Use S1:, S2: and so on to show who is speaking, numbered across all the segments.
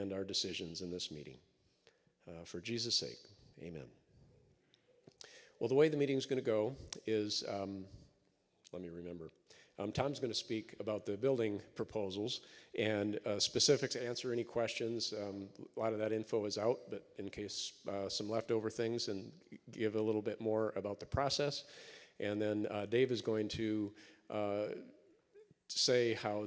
S1: and our decisions in this meeting. For Jesus' sake, amen. Well, the way the meeting is going to go is, let me remember. Tom's going to speak about the building proposals and specifics, answer any questions. A lot of that info is out, but in case some leftover things, and give a little bit more about the process. And then Dave is going to say how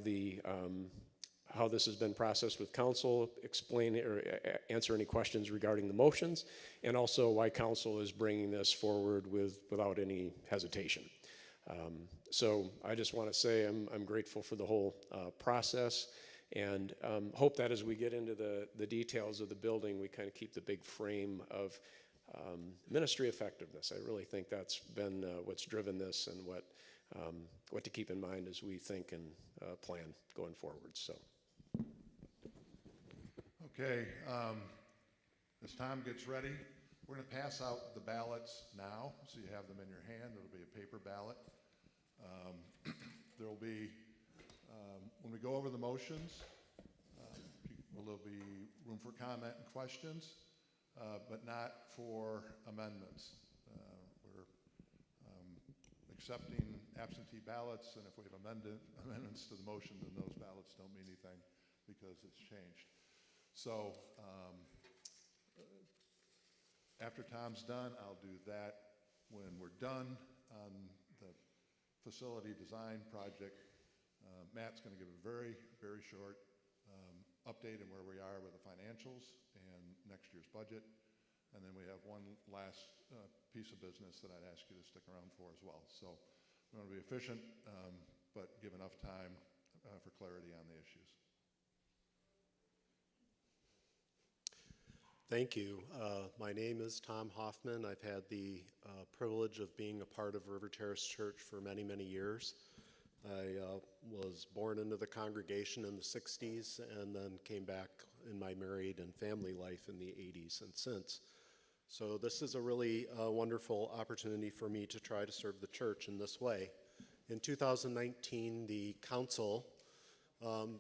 S1: this has been processed with council, explain or answer any questions regarding the motions, and also why council is bringing this forward without any hesitation. So I just want to say I'm grateful for the whole process, and hope that as we get into the details of the building, we kind of keep the big frame of ministry effectiveness. I really think that's been what's driven this, and what to keep in mind as we think and plan going forward. So.
S2: Okay, as Tom gets ready, we're going to pass out the ballots now, so you have them in your hand. It'll be a paper ballot. There will be, when we go over the motions, there'll be room for comment and questions, but not for amendments. We're accepting absentee ballots, and if we have amendments to the motion, then those ballots don't mean anything because it's changed. So after Tom's done, I'll do that. When we're done on the facility design project, Matt's going to give a very, very short update on where we are with the financials and next year's budget. And then we have one last piece of business that I'd ask you to stick around for as well. So we want to be efficient, but give enough time for clarity on the issues.
S3: Thank you. My name is Tom Hoffman. I've had the privilege of being a part of River Terrace Church for many, many years. I was born into the congregation in the 60s and then came back in my married and family life in the 80s and since. So this is a really wonderful opportunity for me to try to serve the church in this way. In 2019, the council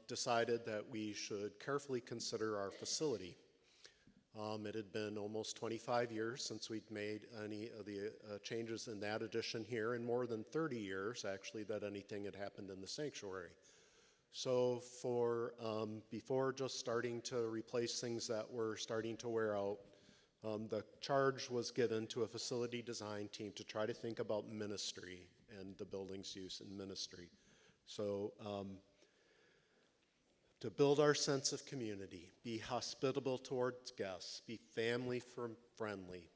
S3: decided that we should carefully consider our facility. It had been almost 25 years since we'd made any of the changes in that addition here, and more than 30 years, actually, that anything had happened in the sanctuary. So before just starting to replace things that were starting to wear out, the charge was given to a facility design team to try to think about ministry and the building's use in ministry. So to build our sense of community, be hospitable towards guests, be family-friendly,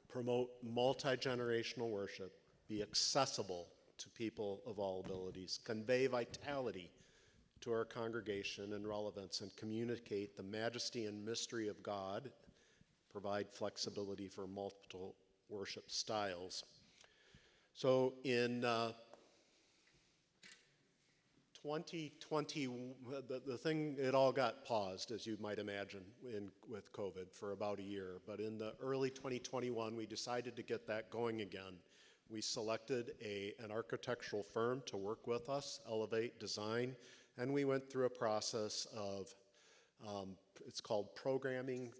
S3: promote multi-generational worship, be accessible to people of all abilities, convey vitality to our congregation and relevance, and communicate the majesty and mystery of God, provide flexibility for multiple worship styles. So in 2020, it all got paused, as you might imagine, with COVID for about a year. But in the early 2021, we decided to get that going again. We selected an architectural firm to work with us, Elevate Design, and we went through a process of, it's called programming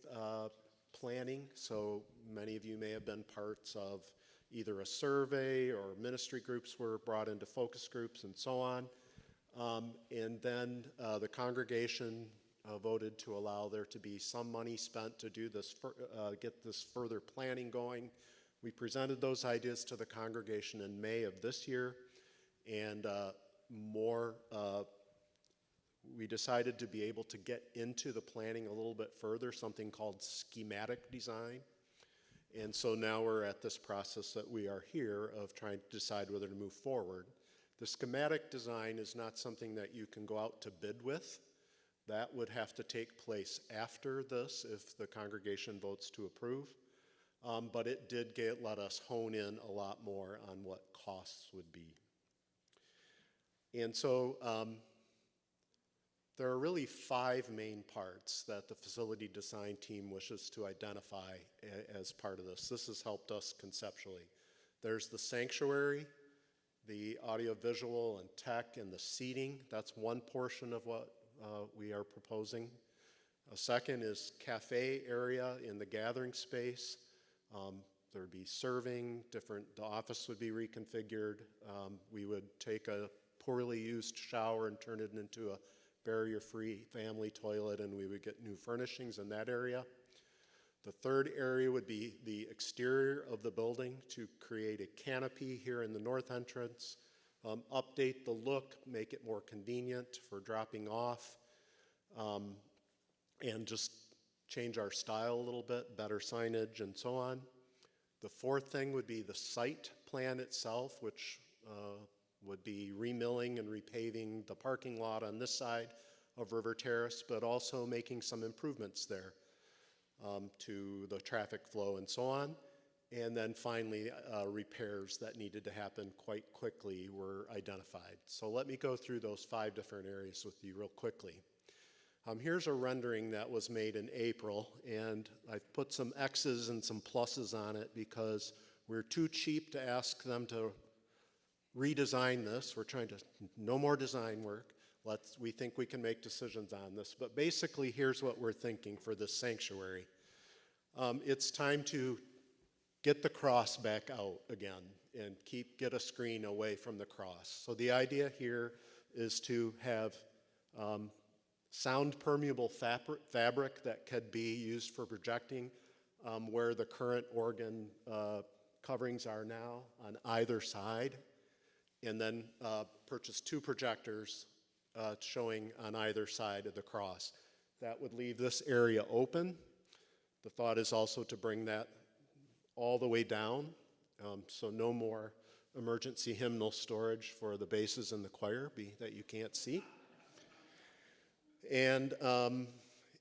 S3: planning. So many of you may have been parts of either a survey, or ministry groups were brought into focus groups and so on. And then the congregation voted to allow there to be some money spent to do this, get this further planning going. We presented those ideas to the congregation in May of this year, and we decided to be able to get into the planning a little bit further, something called schematic design. And so now we're at this process that we are here of trying to decide whether to move forward. The schematic design is not something that you can go out to bid with. That would have to take place after this if the congregation votes to approve. But it did let us hone in a lot more on what costs would be. And so there are really 5 main parts that the facility design team wishes to identify as part of this. This has helped us conceptually. There's the sanctuary, the audiovisual and tech, and the seating. That's one portion of what we are proposing. A second is cafe area in the gathering space. There'd be serving, the office would be reconfigured. We would take a poorly used shower and turn it into a barrier-free family toilet, and we would get new furnishings in that area. The third area would be the exterior of the building to create a canopy here in the north entrance, update the look, make it more convenient for dropping off, and just change our style a little bit, better signage and so on. The fourth thing would be the site plan itself, which would be remilling and repaving the parking lot on this side of River Terrace, but also making some improvements there to the traffic flow and so on. And then finally, repairs that needed to happen quite quickly were identified. So let me go through those 5 different areas with you real quickly. Here's a rendering that was made in April, and I've put some X's and some pluses on it because we're too cheap to ask them to redesign this. We're trying to, no more design work. We think we can make decisions on this. But basically, here's what we're thinking for this sanctuary. It's time to get the cross back out again and get a screen away from the cross. So the idea here is to have sound permeable fabric that could be used for projecting where the current organ coverings are now on either side, and then purchase 2 projectors showing on either side of the cross. That would leave this area open. The thought is also to bring that all the way down, so no more emergency hymnal storage for the basses in the choir that you can't see. And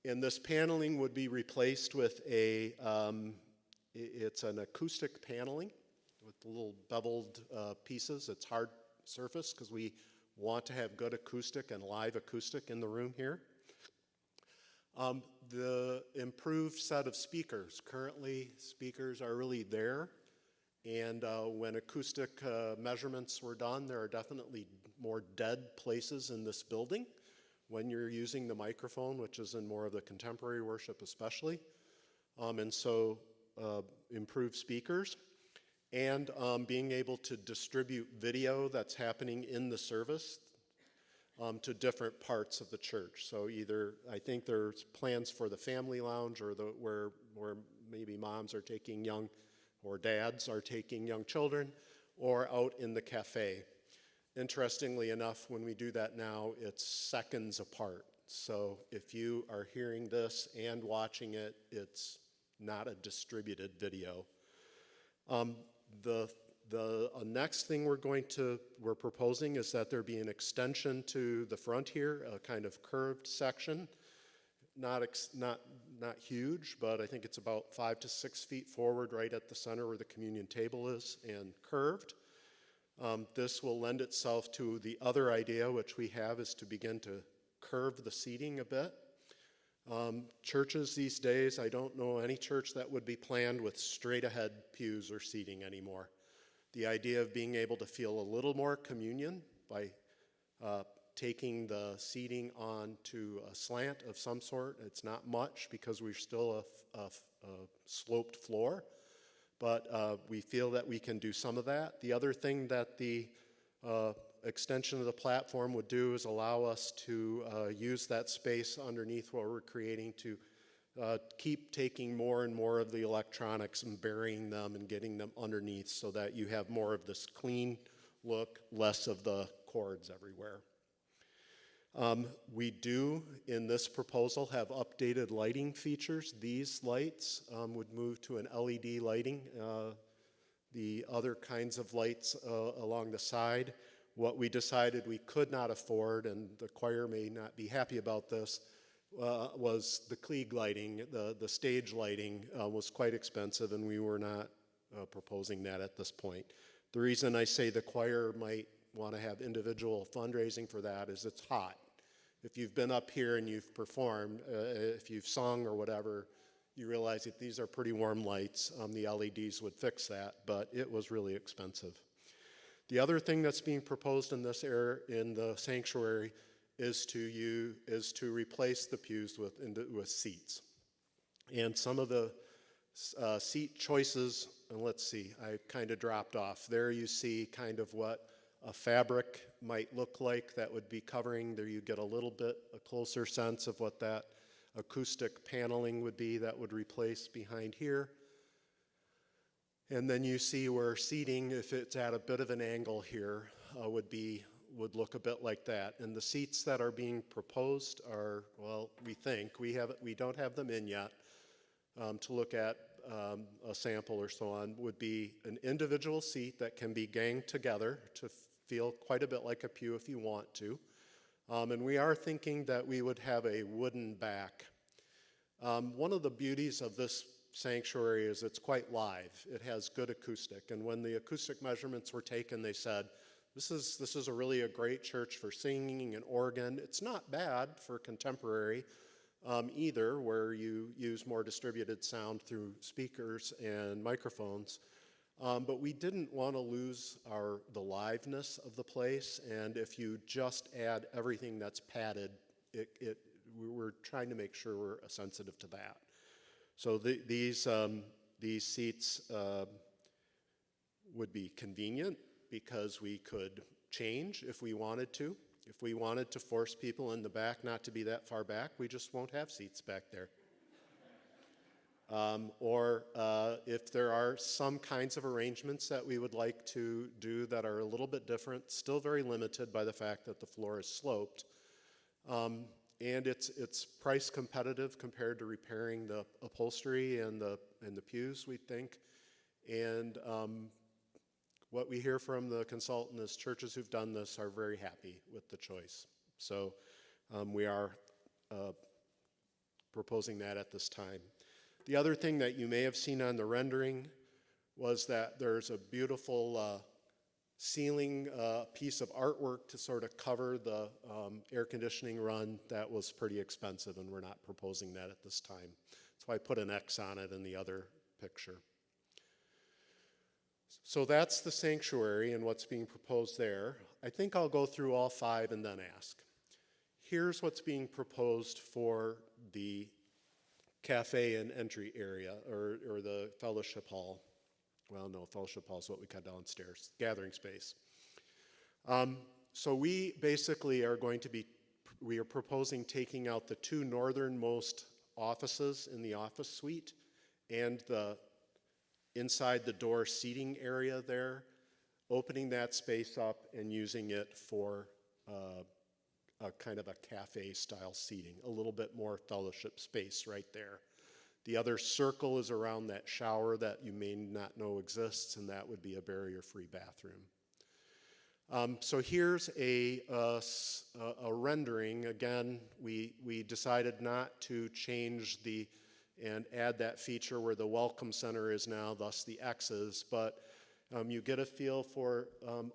S3: this paneling would be replaced with it's an acoustic paneling with little beveled pieces. It's hard surface because we want to have good acoustic and live acoustic in the room here. The improved set of speakers. Currently, speakers are really there, and when acoustic measurements were done, there are definitely more dead places in this building when you're using the microphone, which is in more of the contemporary worship especially. And so improved speakers, and being able to distribute video that's happening in the service to different parts of the church. So either, I think there's plans for the family lounge or where maybe moms are taking or dads are taking young children, or out in the cafe. Interestingly enough, when we do that now, it's seconds apart. So if you are hearing this and watching it, it's not a distributed video. The next thing we're proposing is that there be an extension to the front here, a kind of curved section. Not huge, but I think it's about 5 to 6 feet forward, right at the center where the communion table is, and curved. This will lend itself to the other idea, which we have, is to begin to curve the seating a bit. Churches these days, I don't know any church that would be planned with straight ahead pews or seating anymore. The idea of being able to feel a little more communion by taking the seating on to a slant of some sort. It's not much because we're still a sloped floor, but we feel that we can do some of that. The other thing that the extension of the platform would do is allow us to use that space underneath what we're creating to keep taking more and more of the electronics and burying them and getting them underneath so that you have more of this clean look, less of the cords everywhere. We do, in this proposal, have updated lighting features. These lights would move to an LED lighting. The other kinds of lights along the side, what we decided we could not afford, and the choir may not be happy about this, was the Klieg lighting. The stage lighting was quite expensive, and we were not proposing that at this point. The reason I say the choir might want to have individual fundraising for that is it's hot. If you've been up here and you've performed, if you've sung or whatever, you realize that these are pretty warm lights. The LEDs would fix that, but it was really expensive. The other thing that's being proposed in this area, in the sanctuary, is to replace the pews with seats. And some of the seat choices, and let's see, I kind of dropped off. There you see kind of what a fabric might look like that would be covering. There you get a closer sense of what that acoustic paneling would be that would replace behind here. And then you see where seating, if it's at a bit of an angle here, would look a bit like that. And the seats that are being proposed are, well, we don't have them in yet to look at a sample or so on, would be an individual seat that can be ganged together to feel quite a bit like a pew if you want to. And we are thinking that we would have a wooden back. One of the beauties of this sanctuary is it's quite live. It has good acoustic. And when the acoustic measurements were taken, they said, this is a great church for singing and organ. It's not bad for contemporary either, where you use more distributed sound through speakers and microphones. But we didn't want to lose the liveness of the place, and if you just add everything that's padded, we're trying to make sure we're sensitive to that. So these seats would be convenient because we could change if we wanted to. If we wanted to force people in the back not to be that far back, we just won't have seats back there. Or if there are some kinds of arrangements that we would like to do that are a little bit different, still very limited by the fact that the floor is sloped. And it's price competitive compared to repairing the upholstery and the pews, we think. And what we hear from the consultant is churches who've done this are very happy with the choice. So we are proposing that at this time. The other thing that you may have seen on the rendering was that there's a beautiful ceiling piece of artwork to sort of cover the air conditioning run. That was pretty expensive, and we're not proposing that at this time. So I put an X on it in the other picture. So that's the sanctuary and what's being proposed there. I think I'll go through all 5 and then ask. Here's what's being proposed for the cafe and entry area, or the fellowship hall. Well, no, fellowship hall is what we got downstairs, gathering space. So we basically we are proposing taking out the 2 northernmost offices in the office suite and the inside the door seating area there, opening that space up and using it for a kind of a cafe style seating, a little bit more fellowship space right there. The other circle is around that shower that you may not know exists, and that would be a barrier-free bathroom. So here's a rendering. Again, we decided not to change and add that feature where the welcome center is now, thus the X's, but you get a feel for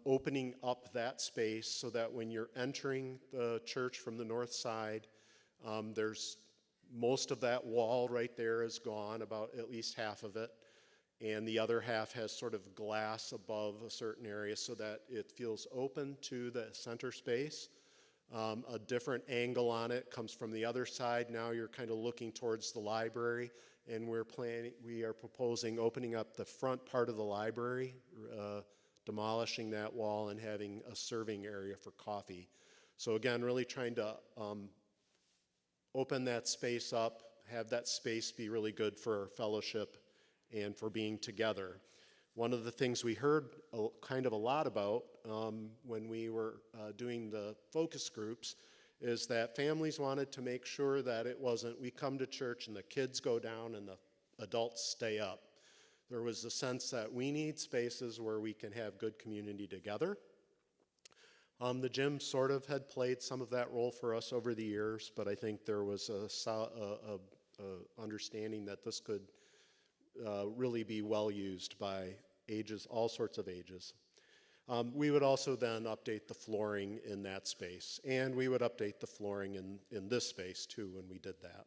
S3: opening up that space so that when you're entering the church from the north side, there's most of that wall right there is gone, about at least half of it, and the other half has sort of glass above a certain area so that it feels open to the center space. A different angle on it comes from the other side. Now you're kind of looking towards the library, and we are proposing opening up the front part of the library, demolishing that wall and having a serving area for coffee. So again, really trying to open that space up, have that space be really good for fellowship and for being together. One of the things we heard kind of a lot about when we were doing the focus groups is that families wanted to make sure that it wasn't, we come to church and the kids go down and the adults stay up. There was a sense that we need spaces where we can have good community together. The gym sort of had played some of that role for us over the years, but I think there was a understanding that this could really be well used by ages, all sorts of ages. We would also then update the flooring in that space, and we would update the flooring in this space too when we did that.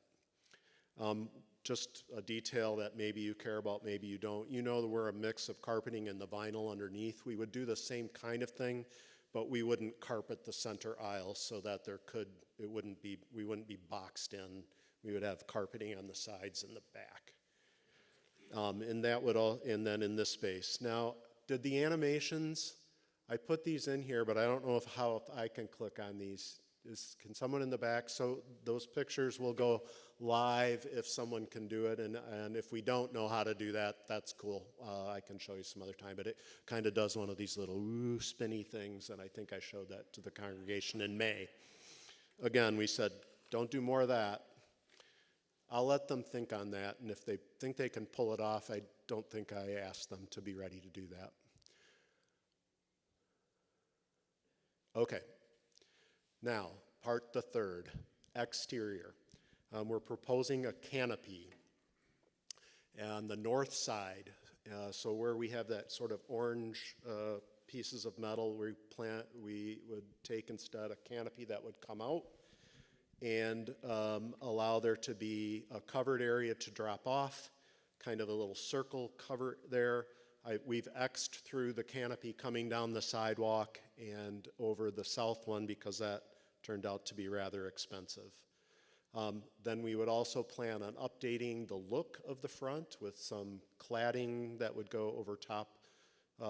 S3: Just a detail that maybe you care about, maybe you don't. You know that we're a mix of carpeting and the vinyl underneath. We would do the same kind of thing, but we wouldn't carpet the center aisle so that we wouldn't be boxed in. We would have carpeting on the sides and the back. And then in this space. Now, did the animations, I put these in here, but I don't know if I can click on these. Can someone in the back? So those pictures will go live if someone can do it, and if we don't know how to do that, that's cool. I can show you some other time, but it kind of does one of these little spinny things, and I think I showed that to the congregation in May. Again, we said, don't do more of that. I'll let them think on that, and if they think they can pull it off, I don't think I asked them to be ready to do that. Okay. Now, part the third, exterior. We're proposing a canopy on the north side. So where we have that sort of orange pieces of metal we would take instead a canopy that would come out and allow there to be a covered area to drop off, kind of a little circle cover there. We've X'd through the canopy coming down the sidewalk and over the south one because that turned out to be rather expensive. Then we would also plan on updating the look of the front with some cladding that would go over top,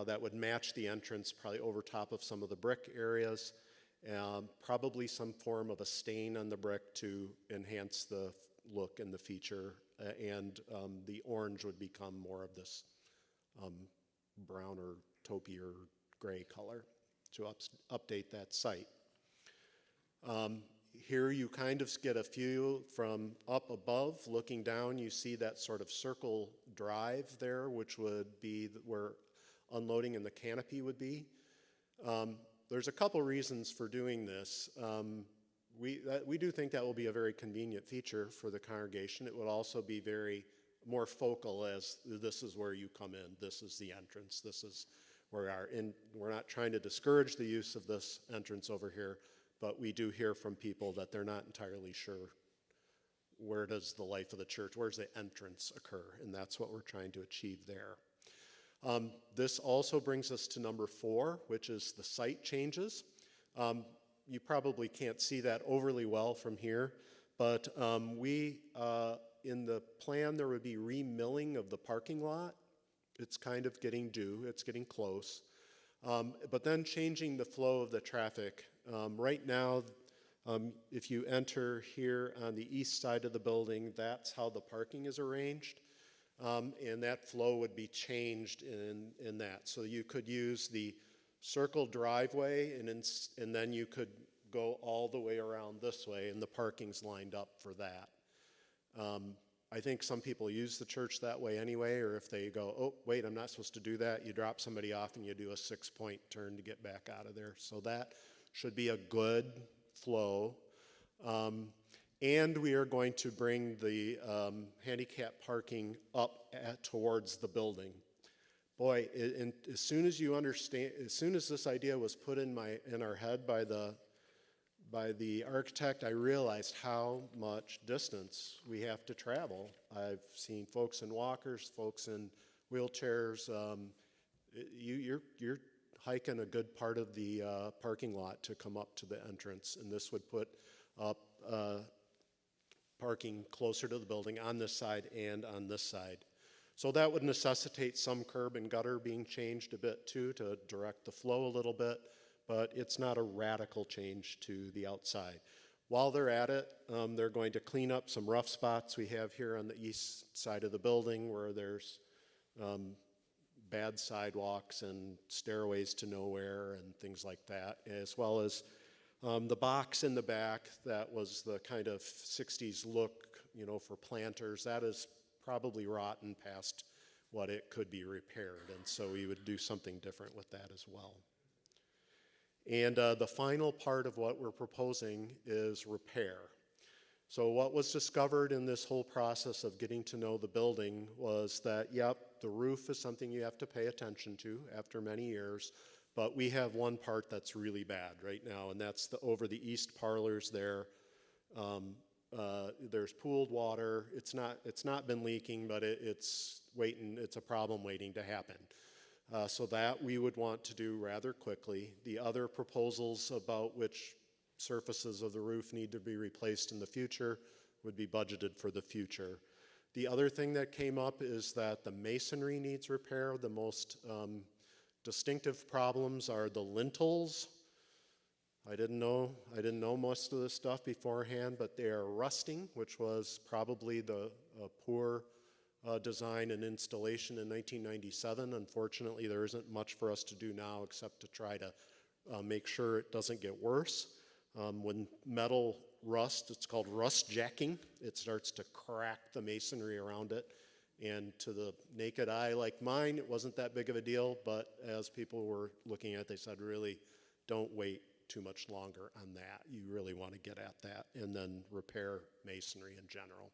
S3: that would match the entrance, probably over top of some of the brick areas, probably some form of a stain on the brick to enhance the look and the feature, and the orange would become more of this brown or taupey or gray color to update that site. Here you kind of get a view from up above, looking down, you see that sort of circle drive there, which would be where unloading in the canopy would be. There's a couple reasons for doing this. We do think that will be a very convenient feature for the congregation. It would also be very more focal, as this is where you come in, this is the entrance, this is where we are. And we're not trying to discourage the use of this entrance over here, but we do hear from people that they're not entirely sure where does the life of the church, where's the entrance occur, and that's what we're trying to achieve there. This also brings us to number 4, which is the site changes. You probably can't see that overly well from here, but in the plan there would be remilling of the parking lot. It's kind of getting due, it's getting close. But then changing the flow of the traffic. Right now, if you enter here on the east side of the building, that's how the parking is arranged. And that flow would be changed in that. So you could use the circle driveway and then you could go all the way around this way, and the parking's lined up for that. I think some people use the church that way anyway, or if they go, oh, wait, I'm not supposed to do that, you drop somebody off and you do a 6-point turn to get back out of there. So that should be a good flow. And we are going to bring the handicap parking up towards the building. Boy, as soon as you understand, as soon as this idea was put in our head by the architect, I realized how much distance we have to travel. I've seen folks in walkers, folks in wheelchairs. You're hiking a good part of the parking lot to come up to the entrance, and this would put up parking closer to the building on this side and on this side. So that would necessitate some curb and gutter being changed a bit too to direct the flow a little bit, but it's not a radical change to the outside. While they're at it, they're going to clean up some rough spots we have here on the east side of the building where there's bad sidewalks and stairways to nowhere and things like that, as well as the box in the back that was the kind of 60s look, for planters. That is probably rotten past what it could be repaired, and so we would do something different with that as well. And the final part of what we're proposing is repair. So what was discovered in this whole process of getting to know the building was that, yep, the roof is something you have to pay attention to after many years, but we have one part that's really bad right now, and that's over the east parlors there. There's pooled water. It's not been leaking, but it's a problem waiting to happen. So that we would want to do rather quickly. The other proposals about which surfaces of the roof need to be replaced in the future would be budgeted for the future. The other thing that came up is that the masonry needs repair. The most distinctive problems are the lintels. I didn't know most of this stuff beforehand, but they are rusting, which was probably the poor design and installation in 1997. Unfortunately, there isn't much for us to do now except to try to make sure it doesn't get worse. When metal rust, it's called rust jacking. It starts to crack the masonry around it. And to the naked eye like mine, it wasn't that big of a deal, but as people were looking at it, they said, really, don't wait too much longer on that. You really want to get at that and then repair masonry in general.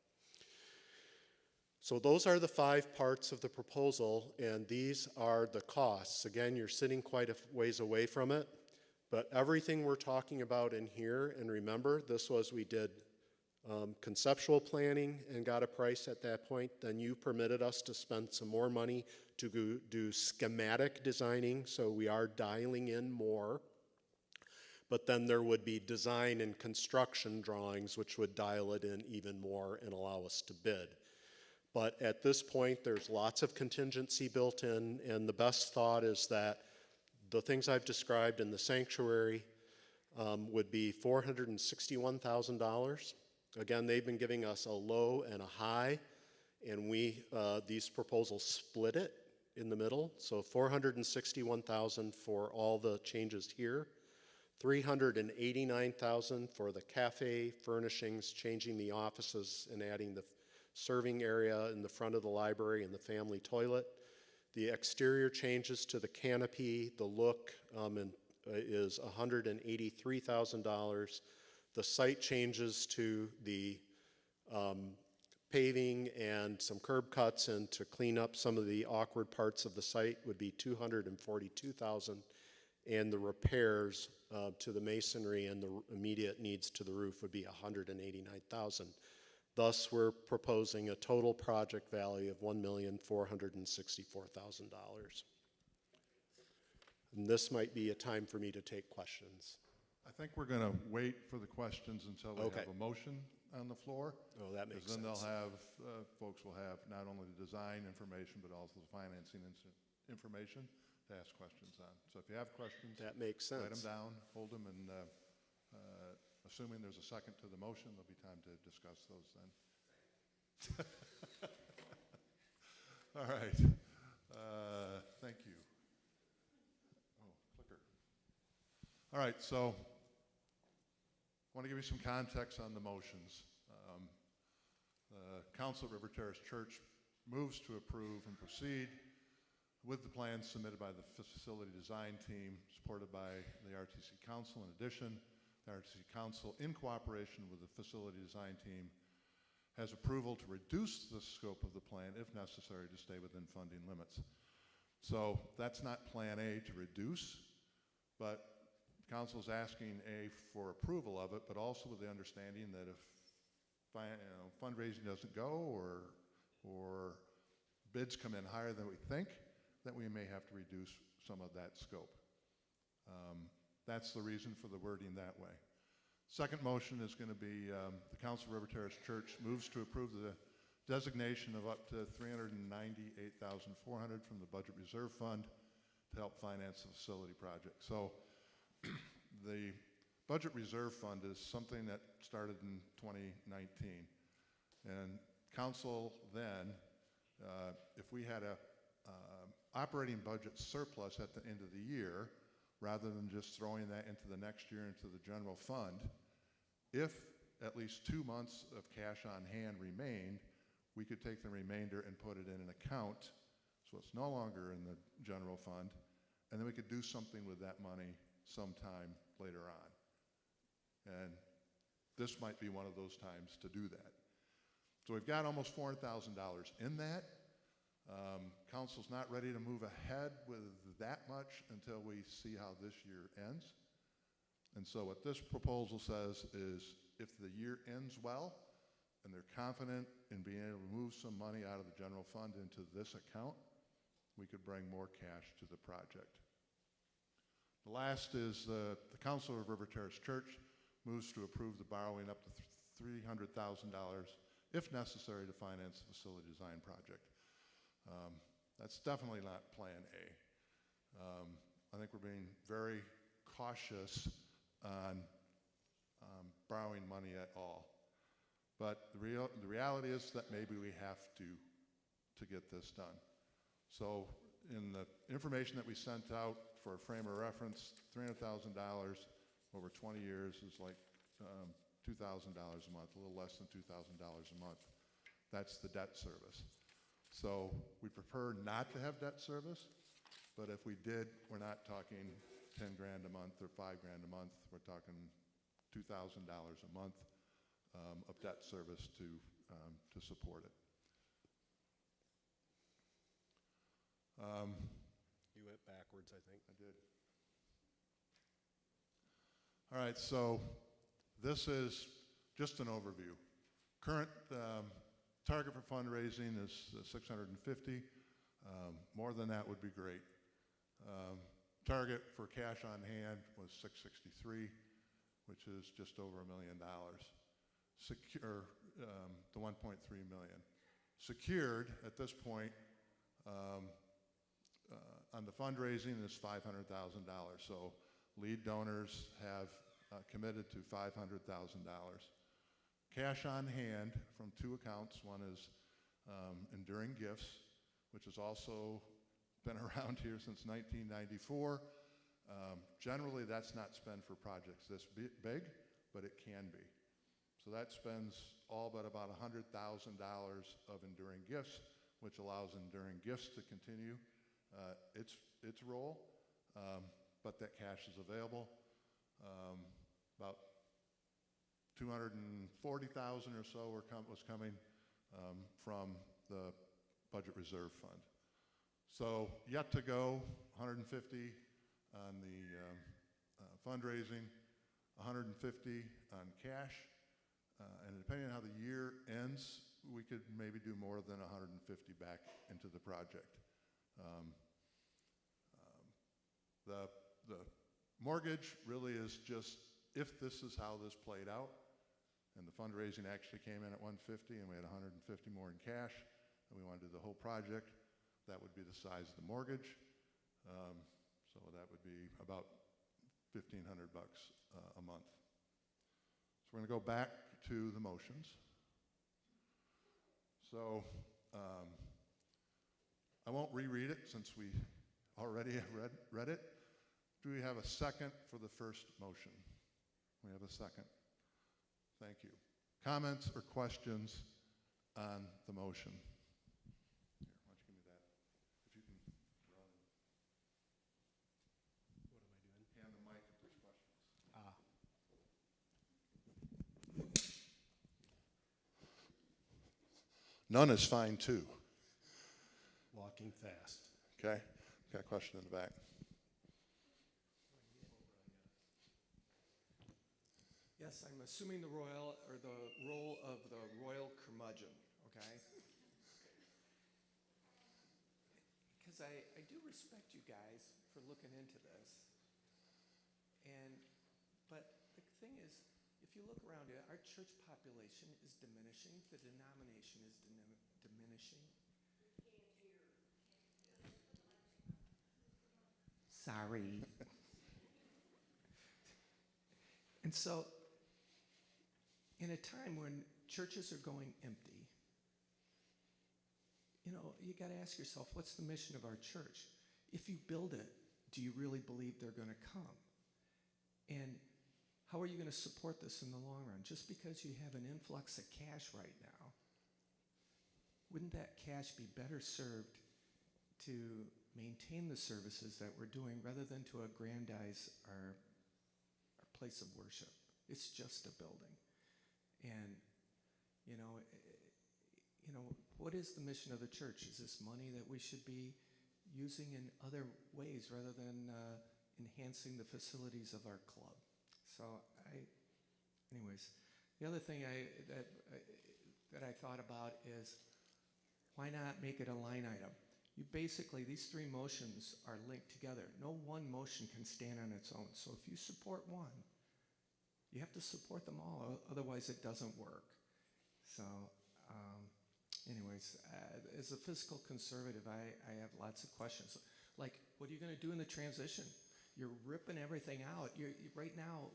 S3: So those are the 5 parts of the proposal, and these are the costs. Again, you're sitting quite a ways away from it, but everything we're talking about in here, and remember, we did conceptual planning and got a price at that point. Then you permitted us to spend some more money to go do schematic designing, so we are dialing in more. But then there would be design and construction drawings, which would dial it in even more and allow us to bid. But at this point, there's lots of contingency built in, and the best thought is that the things I've described in the sanctuary would be $461,000. Again, they've been giving us a low and a high, and these proposals split it in the middle. So $461,000 for all the changes here, $389,000 for the cafe furnishings, changing the offices and adding the serving area in the front of the library and the family toilet. The exterior changes to the canopy, the look is $183,000. The site changes to the paving and some curb cuts and to clean up some of the awkward parts of the site would be $242,000. And the repairs to the masonry and the immediate needs to the roof would be $189,000. Thus, we're proposing a total project value of $1,464,000. And this might be a time for me to take questions.
S2: I think we're going to wait for the questions until we
S3: Okay.
S2: have a motion on the floor.
S3: Oh, that makes sense.
S2: Then they'll have, folks will have not only the design information, but also the financing information to ask questions on. So if you have questions,
S3: That makes sense.
S2: write them down, hold them, and assuming there's a second to the motion, there'll be time to discuss those then. All right. Thank you. Oh, clicker. All right, so I want to give you some context on the motions. The Council of River Terrace Church moves to approve and proceed with the plans submitted by the facility design team, supported by the RTC Council. In addition, the RTC Council, in cooperation with the facility design team, has approval to reduce the scope of the plan if necessary to stay within funding limits. So that's not Plan A to reduce, but Council is asking for approval of it, but also with the understanding that if fundraising doesn't go or bids come in higher than we think, that we may have to reduce some of that scope. That's the reason for the wording that way. Second motion is going to be the Council of River Terrace Church moves to approve the designation of up to $398,400 from the Budget Reserve Fund to help finance the facility project. So the Budget Reserve Fund is something that started in 2019. And Council then, if we had a operating budget surplus at the end of the year, rather than just throwing that into the next year into the general fund, if at least 2 months of cash on hand remained, we could take the remainder and put it in an account, so it's no longer in the general fund, and then we could do something with that money sometime later on. And this might be one of those times to do that. So we've got almost $400,000 in that. Council's not ready to move ahead with that much until we see how this year ends. And so what this proposal says is if the year ends well and they're confident in being able to move some money out of the general fund into this account, we could bring more cash to the project. The last is the Council of River Terrace Church moves to approve the borrowing up to $300,000 if necessary to finance the facility design project. That's definitely not Plan A. I think we're being very cautious on borrowing money at all. But the reality is that maybe we have to get this done. So in the information that we sent out for a frame of reference, $300,000 over 20 years is like $2,000 a month, a little less than $2,000 a month. That's the debt service. So we prefer not to have debt service, but if we did, we're not talking 10 grand a month or 5 grand a month. We're talking $2,000 a month of debt service to support it.
S3: You went backwards, I think.
S2: I did. All right, so this is just an overview. Current target for fundraising is 650. More than that would be great. Target for cash on hand was 663, which is just over $1 million. Secure, the 1.3 million. Secured at this point on the fundraising is $500,000. So lead donors have committed to $500,000. Cash on hand from two accounts. One is Enduring Gifts, which has also been around here since 1994. Generally, that's not spent for projects this big, but it can be. So that spends all but about $100,000 of Enduring Gifts, which allows Enduring Gifts to continue its role, but that cash is available. About $240,000 or so was coming from the Budget Reserve Fund. So yet to go, 150 on the fundraising, 150 on cash, and depending on how the year ends, we could maybe do more than 150 back into the project. The mortgage really is just if this is how this played out, and the fundraising actually came in at 150 and we had 150 more in cash, and we wanted to do the whole project, that would be the size of the mortgage. So that would be about $1,500 a month. So we're going to go back to the motions. So I won't reread it since we already have read it. Do we have a second for the first motion? We have a second. Thank you. Comments or questions on the motion? Here, why don't you give me that? If you can run.
S3: What am I doing?
S2: Hand the mic if there's questions. None is fine too.
S3: Walking fast.
S2: Okay. Got a question in the back.
S4: Yes, I'm assuming the role of the royal curmudgeon, okay? Because I do respect you guys for looking into this. But the thing is, if you look around it, our church population is diminishing, the denomination is diminishing. Sorry. And so, in a time when churches are going empty, you got to ask yourself, what's the mission of our church? If you build it, do you really believe they're going to come? And how are you going to support this in the long run? Just because you have an influx of cash right now, wouldn't that cash be better served to maintain the services that we're doing rather than to aggrandize our place of worship? It's just a building. And, what is the mission of the church? Is this money that we should be using in other ways rather than enhancing the facilities of our club? So anyways, the other thing that I thought about is why not make it a line item? you basically, these three motions are linked together. No one motion can stand on its own. So if you support one, you have to support them all, otherwise it doesn't work. So anyways, as a fiscal conservative, I have lots of questions. Like, what are you going to do in the transition? You're ripping everything out. Right now,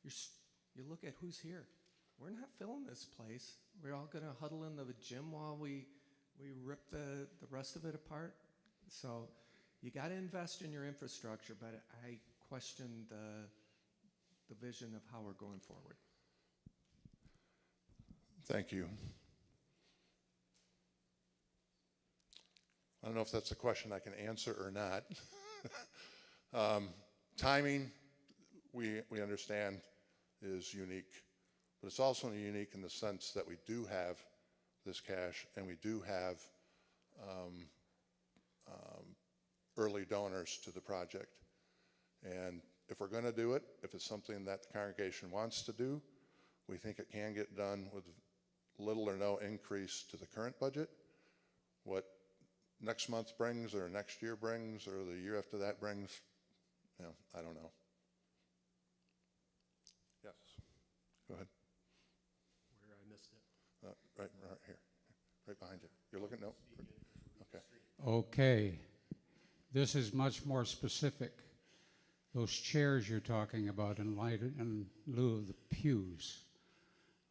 S4: you look at who's here. We're not filling this place. We're all going to huddle in the gym while we rip the rest of it apart. So you got to invest in your infrastructure, but I question the vision of how we're going forward.
S2: Thank you. I don't know if that's a question I can answer or not. Timing, we understand, is unique, but it's also unique in the sense that we do have this cash and we do have early donors to the project. And if we're going to do it, if it's something that the congregation wants to do, we think it can get done with little or no increase to the current budget. What next month brings, or next year brings, or the year after that brings, you know, I don't know. Yes, go ahead.
S3: Where I missed it.
S2: Right here, right behind you. You're looking, no? Okay.
S5: Okay, this is much more specific. Those chairs you're talking about in lieu of the pews.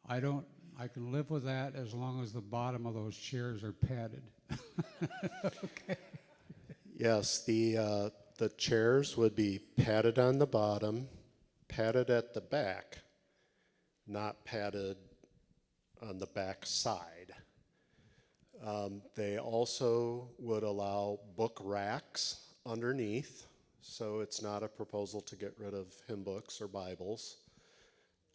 S5: I can live with that as long as the bottom of those chairs are padded. Okay.
S3: Yes, the chairs would be padded on the bottom, padded at the back, not padded on the back side. They also would allow book racks underneath, so it's not a proposal to get rid of hymn books or Bibles.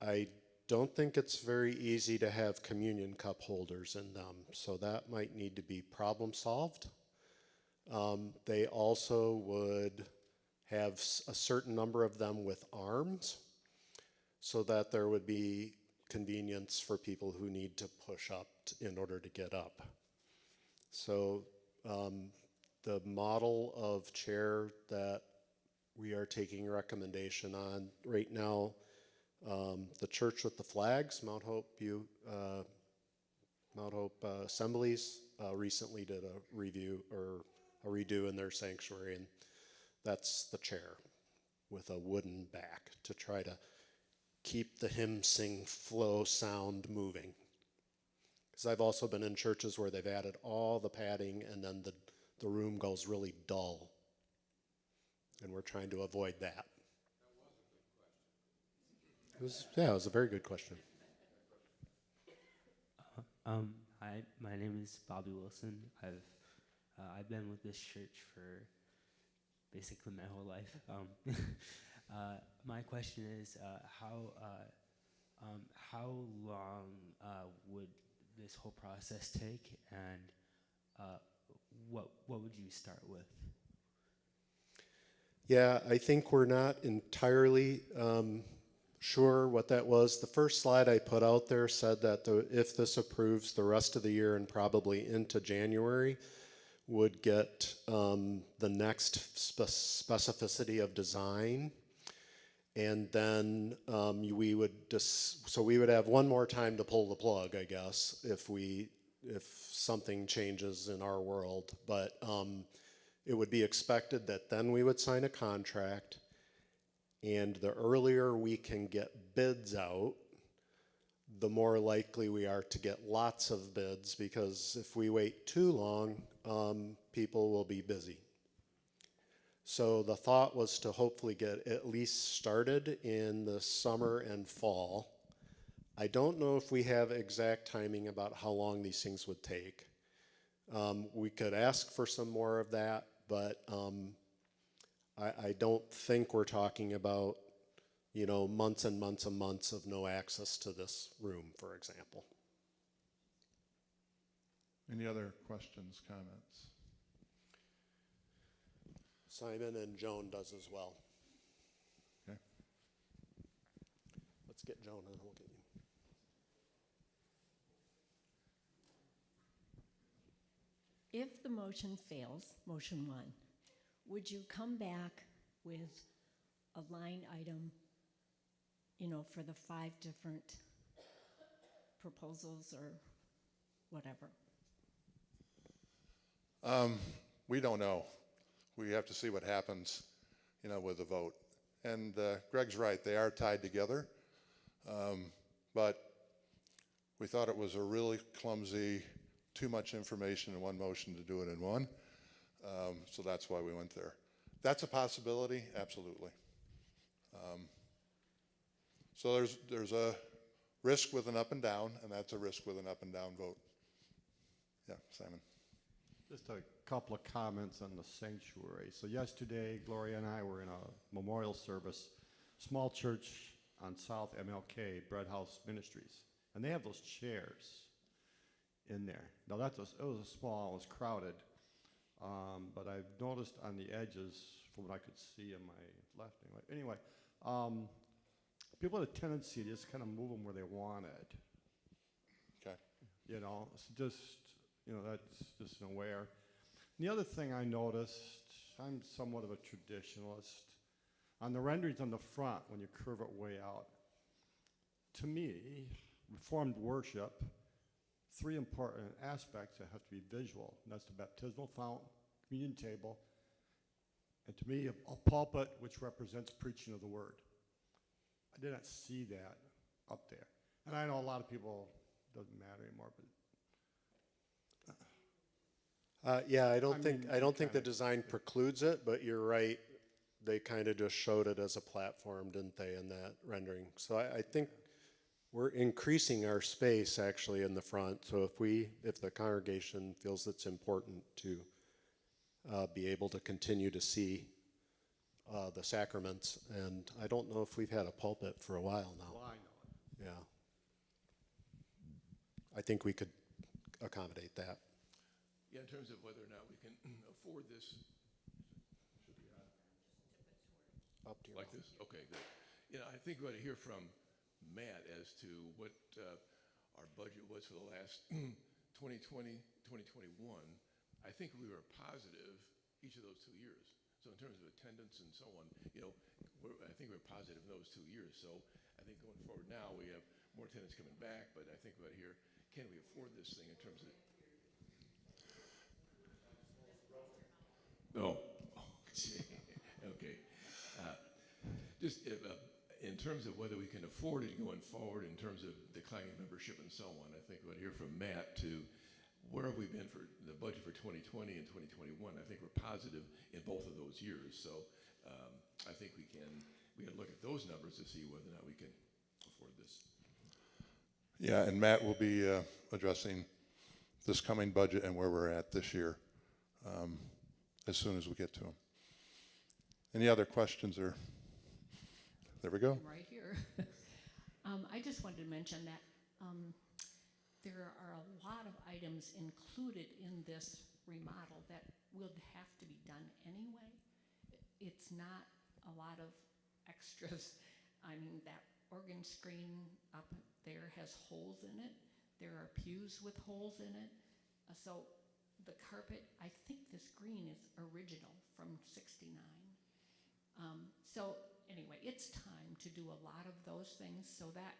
S3: I don't think it's very easy to have communion cup holders in them, so that might need to be problem solved. They also would have a certain number of them with arms, so that there would be convenience for people who need to push up in order to get up. So the model of chair that we are taking recommendation on right now, the church with the flags, Mount Hope Assemblies, recently did a review or a redo in their sanctuary, and that's the chair with a wooden back to try to keep the hymn sing flow sound moving. Because I've also been in churches where they've added all the padding and then the room goes really dull. And we're trying to avoid that. It was a very good question.
S6: Hi, my name is Bobby Wilson. I've been with this church for basically my whole life. My question is, how long would this whole process take, and what would you start with?
S3: Yeah, I think we're not entirely sure what that was. The first slide I put out there said that if this approves, the rest of the year and probably into January would get the next specificity of design. And then we would so we would have one more time to pull the plug, I guess, if something changes in our world. But it would be expected that then we would sign a contract, and the earlier we can get bids out, the more likely we are to get lots of bids, because if we wait too long, people will be busy. So the thought was to hopefully get at least started in the summer and fall. I don't know if we have exact timing about how long these things would take. We could ask for some more of that, but I don't think we're talking about, months and months and months of no access to this room, for example.
S2: Any other questions, comments?
S3: Simon and Joan does as well.
S2: Okay.
S3: Let's get Joan and we'll get you.
S7: if the motion fails, motion 1, would you come back with a line item, you know, for the 5 different proposals or whatever?
S2: We don't know. We have to see what happens, you know, with the vote. And Greg's right, they are tied together. But we thought it was a really clumsy, too much information in one motion to do it in one. So that's why we went there. That's a possibility, absolutely. So there's a risk with an up and down, and that's a risk with an up and down vote. Yeah, Simon.
S8: Just a couple of comments on the sanctuary. So yesterday, Gloria and I were in a memorial service, small church on South MLK, Bread House Ministries, and they have those chairs in there. Now it was small, it was crowded, but I've noticed on the edges, from what I could see on my left anyway, people had a tendency to just kind of move them where they wanted.
S2: Okay.
S8: You know, it's just, you know, that's just aware. And the other thing I noticed, I'm somewhat of a traditionalist. On the renderings on the front, when you curve it way out, to me, Reformed worship, 3 important aspects that have to be visual. And that's the baptismal fount, communion table, and to me, a pulpit which represents preaching of the word. I did not see that up there. And I know a lot of people, it doesn't matter anymore, but
S3: Yeah, I don't think the
S8: kinda-
S3: design precludes it, but you're right. They kind of just showed it as a platform, didn't they, in that rendering? So I think we're increasing our space actually in the front. So if the congregation feels it's important to be able to continue to see the sacraments, and I don't know if we've had a pulpit for a while now.
S8: well, I know it.
S3: Yeah. I think we could accommodate that.
S9: Yeah, in terms of whether or not we can afford this.
S3: Up to your
S9: Like this? Okay, good. You know, I think we ought to hear from Matt as to what our budget was for the last 2020, 2021. I think we were positive each of those 2 years. So in terms of attendance and so on, you know, I think we're positive in those 2 years. So I think going forward now, we have more attendance coming back, but I think we ought to hear, can we afford this thing in terms of... Oh, okay. Just in terms of whether we can afford it going forward, in terms of declining membership and so on, I think we'll hear from Matt to where have we been for the budget for 2020 and 2021. I think we're positive in both of those years. So I think we can look at those numbers to see whether or not we can afford this.
S2: Yeah, and Matt will be addressing this coming budget and where we're at this year as soon as we get to him. Any other questions or? There we go.
S7: Right here. I just wanted to mention that there are a lot of items included in this remodel that will have to be done anyway. It's not a lot of extras. I mean, that organ screen up there has holes in it. There are pews with holes in it. So the carpet, I think this green is original from '69. So anyway, it's time to do a lot of those things so that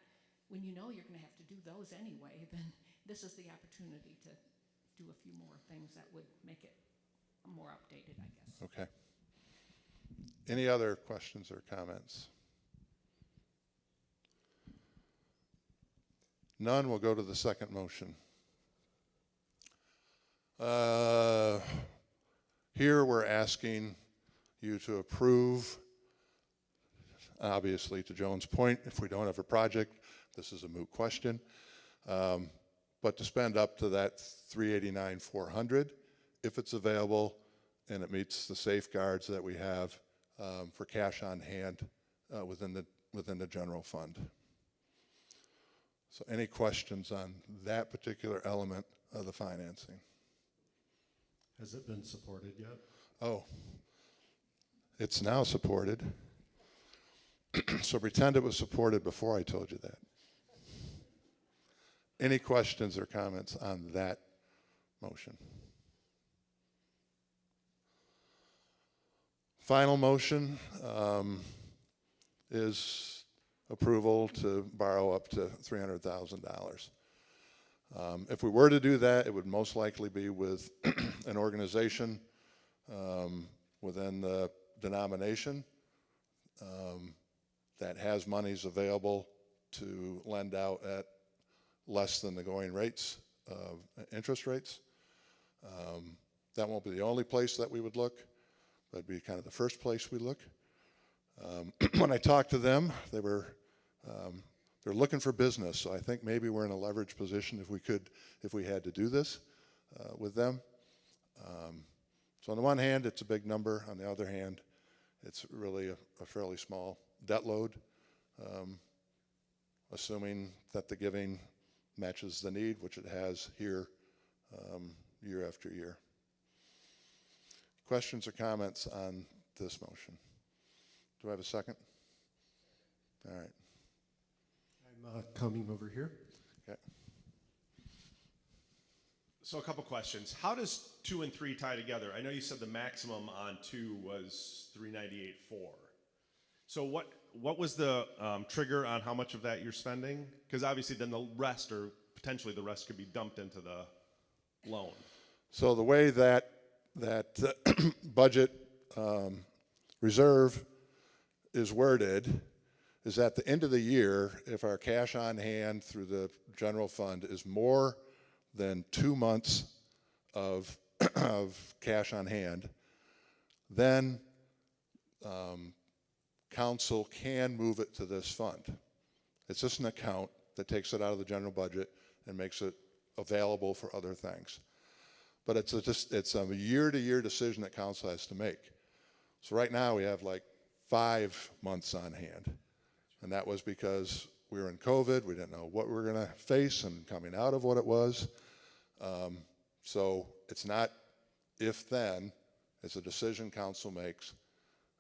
S7: when you know you're going to have to do those anyway, then this is the opportunity to do a few more things that would make it more updated, I guess.
S2: Okay. Any other questions or comments? None, we'll go to the second motion. Here we're asking you to approve, obviously to Joan's point, if we don't have a project, this is a moot question, but to spend up to that $389,400 if it's available and it meets the safeguards that we have for cash on hand within the general fund. So any questions on that particular element of the financing?
S3: Has it been supported yet?
S2: Oh, it's now supported. So pretend it was supported before I told you that. Any questions or comments on that motion? Final motion is approval to borrow up to $300,000. If we were to do that, it would most likely be with an organization within the denomination that has monies available to lend out at less than the going rates, interest rates. That won't be the only place that we would look. That'd be kind of the first place we look. When I talked to them, they're looking for business, so I think maybe we're in a leverage position if we had to do this with them. So on the one hand, it's a big number. On the other hand, it's really a fairly small debt load, assuming that the giving matches the need, which it has here year after year. Questions or comments on this motion? Do I have a second? All right.
S3: I'm coming over here.
S2: Okay.
S10: So a couple questions. How does 2 and 3 tie together? I know you said the maximum on 2 was 398.4. So what was the trigger on how much of that you're spending? Because obviously then the rest, or potentially the rest, could be dumped into the loan.
S2: So the way that budget reserve is worded is at the end of the year, if our cash on hand through the general fund is more than 2 months of cash on hand, then council can move it to this fund. It's just an account that takes it out of the general budget and makes it available for other things. But it's a year-to-year decision that council has to make. So right now we have like 5 months on hand. And that was because we were in COVID, we didn't know what we were gonna face and coming out of what it was. So it's not if then, it's a decision council makes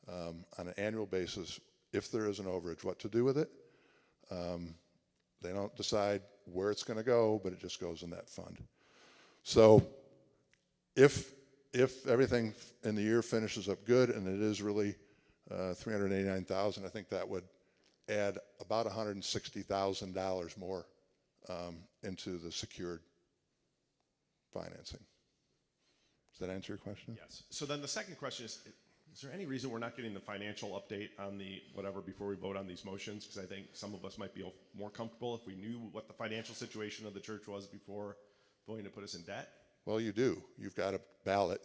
S2: on an annual basis if there is an overage, what to do with it. They don't decide where it's gonna go, but it just goes in that fund. So if everything in the year finishes up good and it is really $389,000, I think that would add about $160,000 more into the secured financing. Does that answer your question?
S10: Yes. So then the second question is there any reason we're not getting the financial update on the whatever before we vote on these motions? Because I think some of us might be more comfortable if we knew what the financial situation of the church was before voting to put us in debt.
S2: Well, you do. You've got a ballot,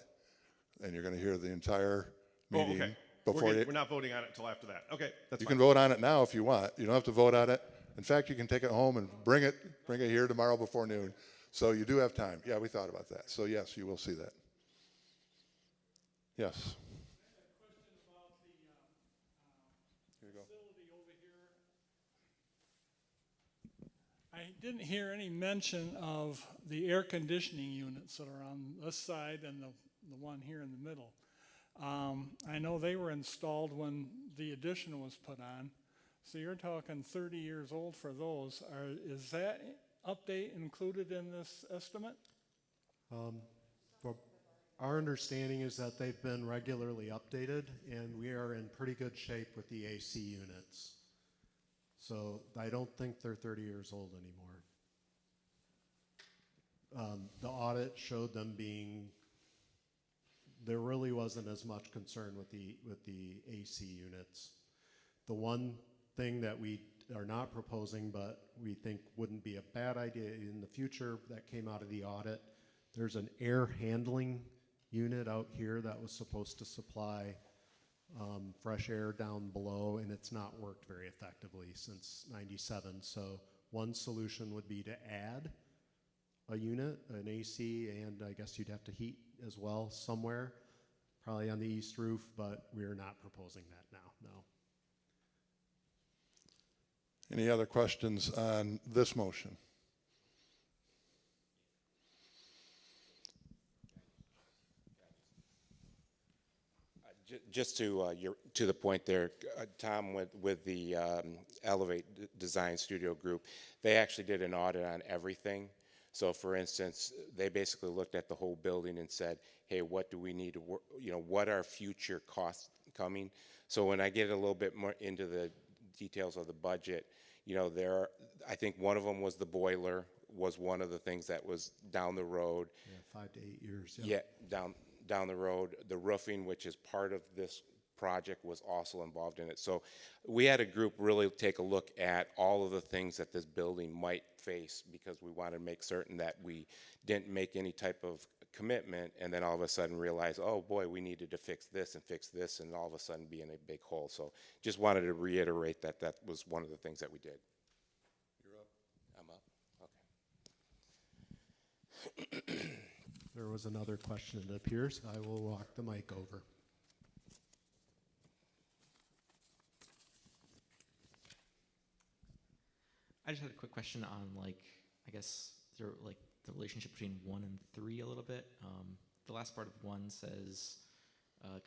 S2: and you're going to hear the entire meeting.
S10: Oh, okay.
S2: Before
S10: We're not voting on it until after that. Okay, that's
S2: you
S10: fine.
S2: can vote on it now if you want. You don't have to vote on it. In fact, you can take it home and bring it here tomorrow before noon. So you do have time. Yeah, we thought about that. So yes, you will see that. Yes. Here you go.
S11: I didn't hear any mention of the air conditioning units that are on this side and the one here in the middle. I know they were installed when the addition was put on, so you're talking 30 years old for those. Is that update included in this estimate?
S3: Our understanding is that they've been regularly updated, and we are in pretty good shape with the AC units. So I don't think they're 30 years old anymore. The audit showed them being, there really wasn't as much concern with the AC units. The one thing that we are not proposing, but we think wouldn't be a bad idea in the future that came out of the audit, there's an air handling unit out here that was supposed to supply fresh air down below, and it's not worked very effectively since '97. So one solution would be to add a unit, an AC, and I guess you'd have to heat as well somewhere, probably on the east roof, but we're not proposing that now, no.
S2: Any other questions on this motion?
S12: Just to the point there, Tom, with the Elevate Design Studio Group, they actually did an audit on everything. So, for instance, they basically looked at the whole building and said, "Hey, what do we need to work? You know, what are future coming. So when I get a little bit more into the details of the budget, you know, I think one of them was the boiler was one of the things that was down the road.
S3: Yeah, 5 to 8 years.
S12: Yeah, down the road. The roofing, which is part of this project, was also involved in it. So we had a group really take a look at all of the things that this building might face, because we wanted to make certain that we didn't make any type of commitment and then all of a sudden realize, oh boy, we needed to fix this, and all of a sudden be in a big hole. So just wanted to reiterate that that was one of the things that we did.
S2: You're up.
S12: I'm up. Okay.
S3: There was another question, it appears. I will walk the mic over.
S13: I just had a quick question on, like, I guess there, like, the relationship between 1 and 3 a little bit. The last part of 1 says,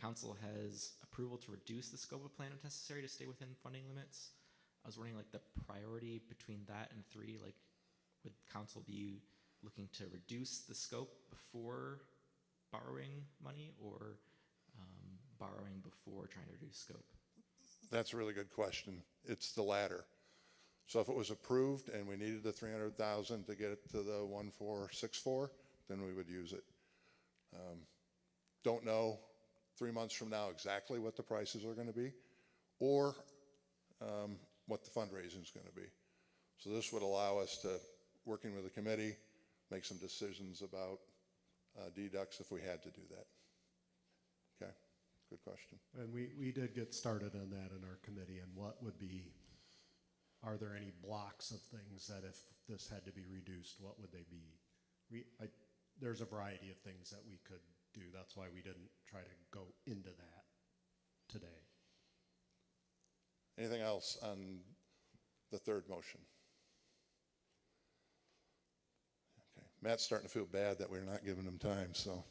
S13: council has approval to reduce the scope of plan if necessary to stay within funding limits. I was wondering, like, the priority between that and 3, like, would council be looking to reduce the scope before borrowing money, or borrowing before trying to reduce scope?
S2: That's a really good question. It's the latter. So if it was approved and we needed the 300,000 to get it to the 1464, then we would use it. Don't know 3 months from now exactly what the prices are going to be, or what the fundraising is going to be. So this would allow us to, working with the committee, make some decisions about deducts if we had to do that. Okay, good question.
S3: And we did get started on that in our committee, and what would be, are there any blocks of things that if this had to be reduced, what would they be? There's a variety of things that we could do. That's why we didn't try to go into that today.
S2: Anything else on the third motion? Okay, Matt's starting to feel bad that we're not giving him time, so.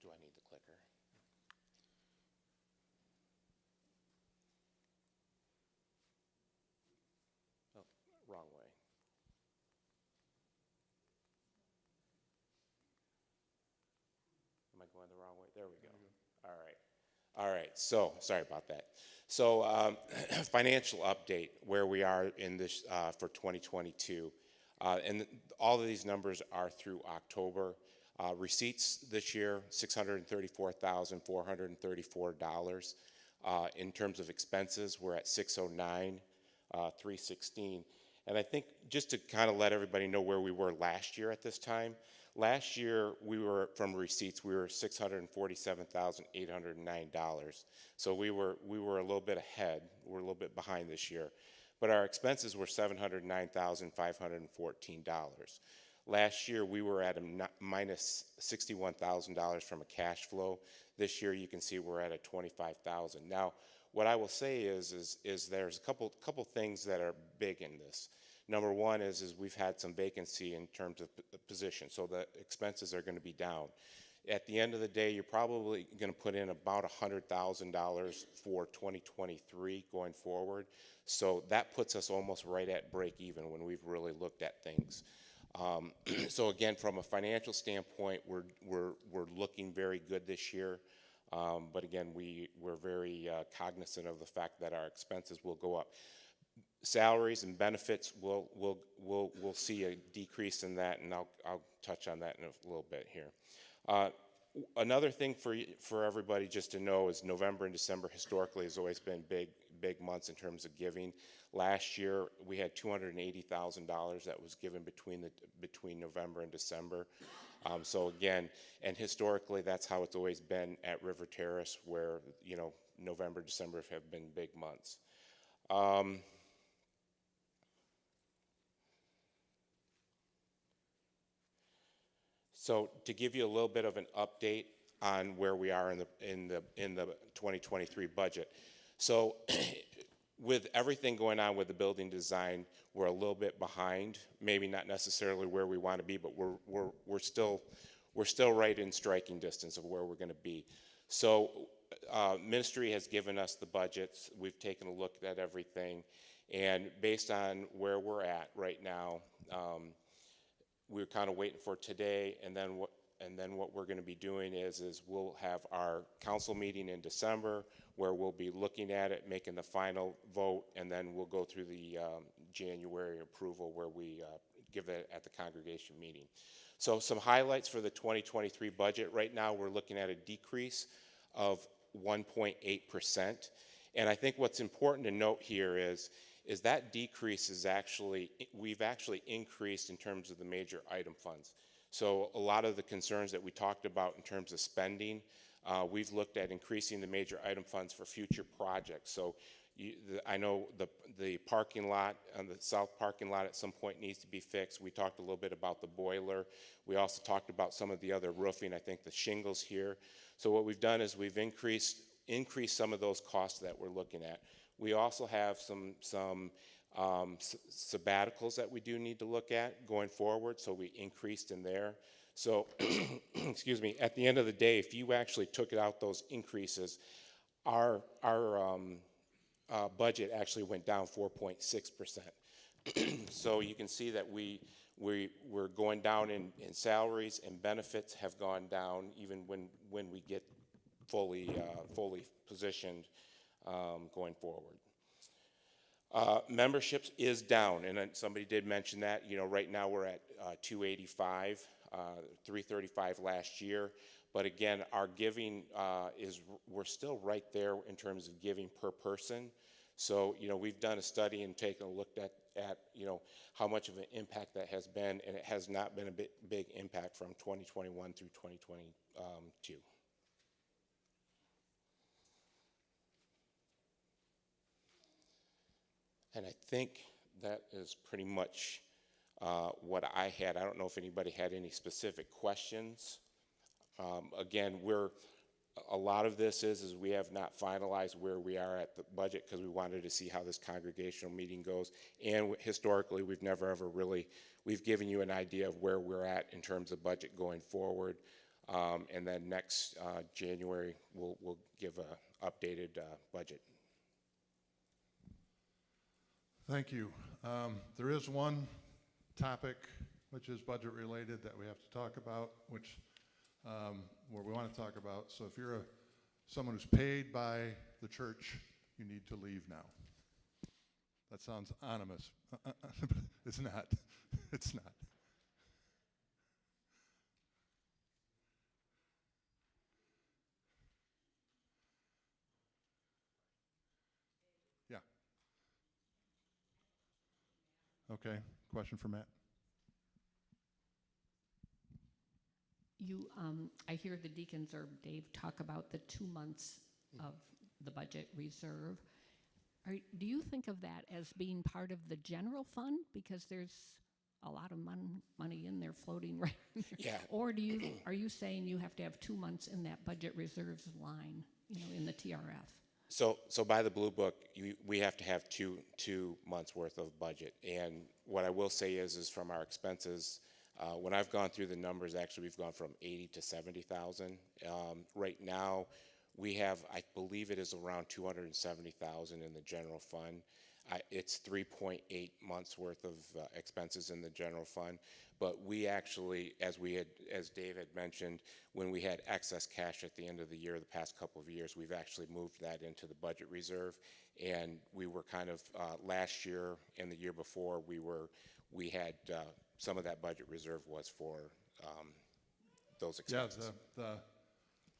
S12: Do I need the clicker? Oh, wrong way. Am I going the wrong way? There we go. All right. All right. So, sorry about that. So, financial update, where we are in this for 2022. And all of these numbers are through October. Receipts this year, $634,434. In terms of expenses, we're at $609,316. And I think just to kind of let everybody know where we were last year at this time, last year we were, from receipts, we were $647,809. So we were a little bit ahead. We're a little bit behind this year. But our expenses were $709,514. Last year, we were at a minus $61,000 from a cash flow. This year, you can see we're at a $25,000. Now, what I will say is there's a couple things that are big in this. Number one is we've had some vacancy in terms of position, so the expenses are going to be down. At the end of the day, you're probably going to put in about $100,000 for 2023 going forward. So that puts us almost right at break even when we've really looked at things. So again, from a financial standpoint, we're looking very good this year. But again, we're very cognizant of the fact that our expenses will go up. Salaries and benefits, we'll see a decrease in that, and I'll touch on that in a little bit here. Another thing for everybody just to know is November and December historically has always been big months in terms of giving. Last year we had $280,000 that was given between November and December. So again, and historically that's how it's always been at River Terrace, where November, December have been big months. So to give you a little bit of an update on where we are in the 2023 budget. So with everything going on with the building design, we're a little bit behind. Maybe not necessarily where we want to be, but we're still right in striking distance of where we're going to be. So ministry has given us the budgets. We've taken a look at everything, And based on where we're at right now, we're kind of waiting for today, and then what we're going to be doing is we'll have our council meeting in December where we'll be looking at it, making the final vote, and then we'll go through the January approval where we give it at the congregation meeting. So some highlights for the 2023 budget. Right now we're looking at a decrease of 1.8%. And I think what's important to note here is that decrease is we've actually increased in terms of the major item funds. So a lot of the concerns that we talked about in terms of spending, we've looked at increasing the major item funds for future projects. So I know the parking lot, the south parking lot at some point needs to be fixed. We talked a little bit about the boiler. We also talked about some of the other roofing, I think the shingles here. So what we've done is we've increased some of those costs that we're looking at. We also have some sabbaticals that we do need to look at going forward, so we increased in there. So, excuse me, at the end of the day, if you actually took out those increases, our budget actually went down 4.6%. So you can see that we're going down in salaries, and benefits have gone down even when we get fully positioned going forward. Memberships is down, and somebody did mention that. You know, right now we're at 285, 335 last year. But again, our giving we're still right there in terms of giving per person. So, you know, we've done a study and taken a look at you know, how much of an impact that has been, and it has not been a big impact from 2021 through 2022. And I think that is pretty much what I had. I don't know if anybody had any specific questions. Again, a lot of this is we have not finalized where we are at the budget because we wanted to see how this congregational meeting goes. And historically, we've never ever we've given you an idea of where we're at in terms of budget going forward. And then next January, we'll give an updated budget.
S2: Thank you. There is one topic which is budget related that we have to talk about, which where we want to talk about. So if you're someone who's paid by the church, you need to leave now. That sounds ominous. It's not. It's not. Yeah. Okay. Question for Matt.
S7: I hear the deacons or Dave talk about the 2 months of the budget reserve. Do you think of that as being part of the general fund? Because there's a lot of money in there floating right in there.
S12: Yeah.
S7: Or are you saying you have to have 2 months in that budget reserves line, you know, in the TRF?
S12: So by the Blue Book, we have to have two months worth of budget. And what I will say is from our expenses, when I've gone through the numbers, actually we've gone from 80 to 70,000. Right now, we have, I believe it is around 270,000 in the general fund. It's 3.8 months worth of expenses in the general fund. But we actually, as Dave had mentioned, when we had excess cash at the end of the year, the past couple of years, we've actually moved that into the budget reserve. And we were kind of, last year and the year before, we had some of that budget reserve was for those expenses.
S2: Yeah,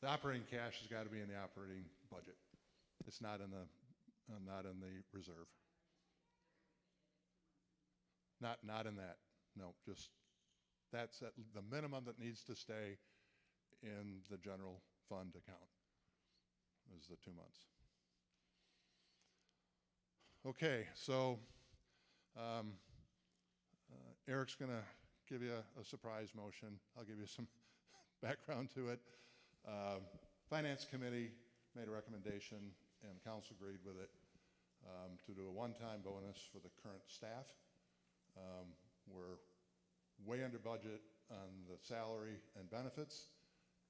S2: the operating cash has got to be in the operating budget. It's not in the reserve. Not in that. No, just that's the minimum that needs to stay in the general fund account is the 2 months. Okay, so Eric's going to give you a surprise motion. I'll give you some background to it. Finance Committee made a recommendation, and Council agreed with it, to do a one-time bonus for the current staff. We're way under budget on the salary and benefits,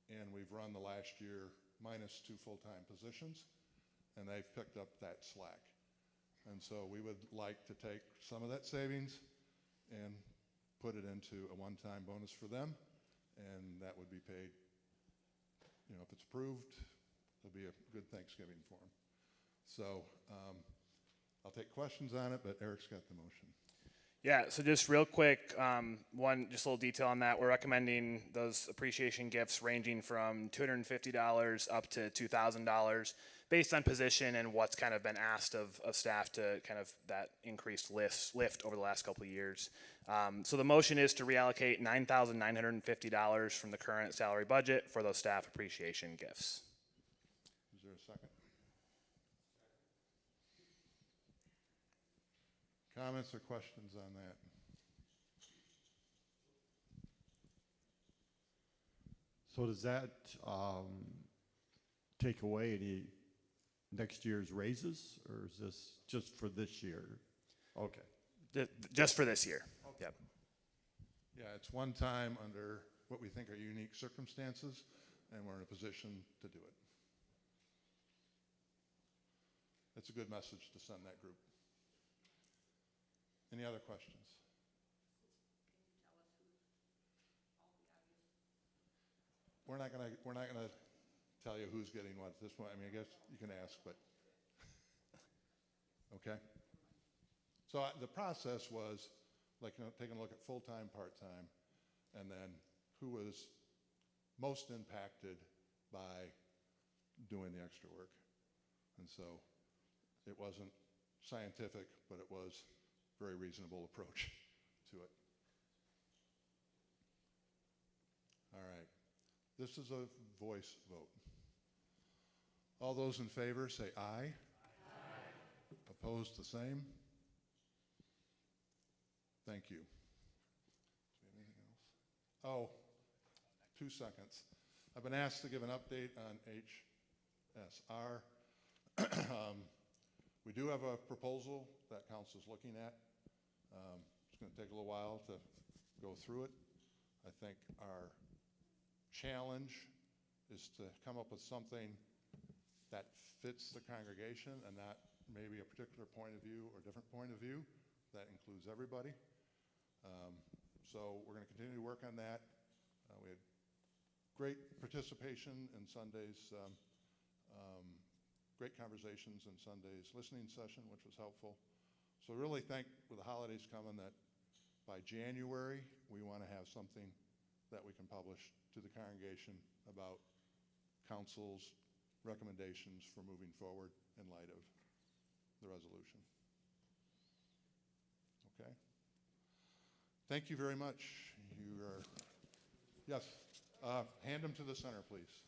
S2: and we've run the last year minus 2 full-time positions, and they've picked up that slack. And so we would like to take some of that savings and put it into a one-time bonus for them, and that would be paid, you know, if it's approved, it'll be a good Thanksgiving for them. So I'll take questions on it, but Eric's got the motion.
S14: Yeah, so just real quick, just a little detail on that. We're recommending those appreciation gifts ranging from $250 up to $2,000 based on position and what's kind of been asked of staff to kind of that increased lift over the last couple of years. So the motion is to reallocate $9,950 from the current salary budget for those staff appreciation gifts.
S2: Is there a second? Comments or questions on that?
S8: So does that take away any next year's raises, or is this just for this year? Okay.
S14: Just for this year. Yep.
S2: Yeah, it's one time under what we think are unique circumstances, and we're in a position to do it. It's a good message to send that group. Any other questions? We're not gonna tell you who's getting what at this point. I mean, I guess you can ask, but okay. So the process was like, you know, taking a look at full-time, part-time, and then who was most impacted by doing the extra work. And so it wasn't scientific, but it was a very reasonable approach to it. All right. This is a voice vote. All those in favor say aye. Aye. Opposed, the same. Thank you. Do we have anything else? Oh, 2 seconds. I've been asked to give an update on HSR. We do have a proposal that council's looking at. It's going to take a little while to go through it. I think our challenge is to come up with something that fits the congregation and not maybe a particular point of view or different point of view that includes everybody. So we're going to continue to work on that. We had great participation in Sunday's, great conversations in Sunday's listening session, which was helpful. So really think with the holidays coming that by January, we want to have something that we can publish to the congregation about council's recommendations for moving forward in light of the resolution. Okay? Thank you very much. You are, yes, hand them to the center, please.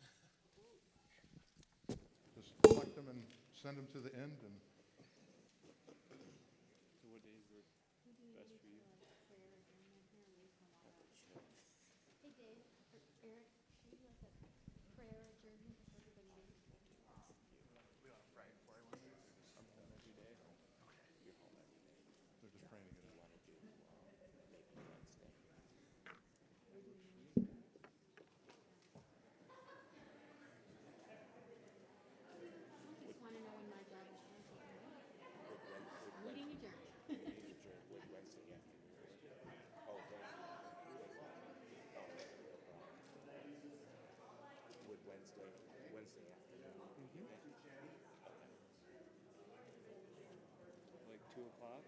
S2: Just collect them and send them to the end. And
S15: so what days work best for you?
S16: Hey Dave, or Eric, should we do like a prayer adjournment before everybody leaves?
S15: Right before everyone leaves, or just I'm home every day? Okay.
S2: you're home every day. They're just praying to get it.
S16: I just want to know when my job is going to take me. Meeting adjourned.
S12: Would Wednesday afternoon. Oh, would Wednesday afternoon.
S15: Like 2 o'clock?